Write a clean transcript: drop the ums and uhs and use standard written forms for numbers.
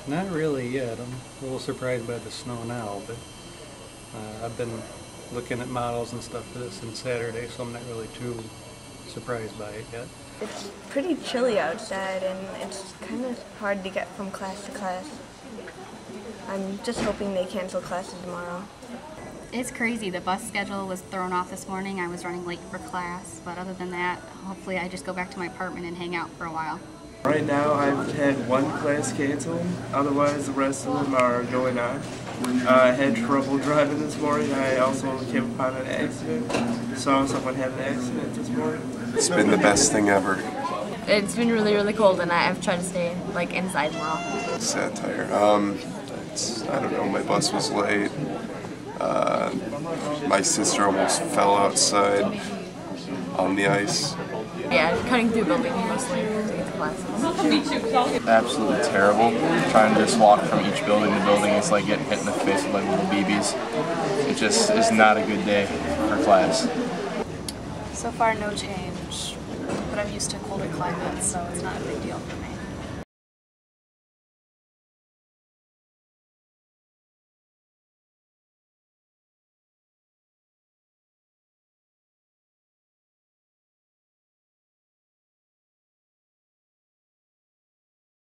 Not really yet. I'm a little surprised by the snow now, but I've been looking at models and stuff for this since Saturday, so I'm not really too surprised by it yet. It's pretty chilly outside, and it's kind of hard to get from class to class. I'm just hoping they cancel classes tomorrow. It's crazy. The bus schedule was thrown off this morning. I was running late for class, but other than that, hopefully I just go back to my apartment and hang out for a while. Right now I've had one class canceled, otherwise the rest of them are going on. I had trouble driving this morning. I also came upon an accident. Saw someone have an accident this morning. It's been the best thing ever. It's been really, really cold, and I've tried to stay inside more. Satire. I don't know, my bus was late. My sister almost fell outside on the ice. Yeah, cutting through buildings mostly to get to classes. Absolutely terrible. Trying to just walk from each building to building, it's like getting hit in the face with like little BBs. It just is not a good day for class. So far, no change, but I'm used to colder climates, so it's not a big deal for me.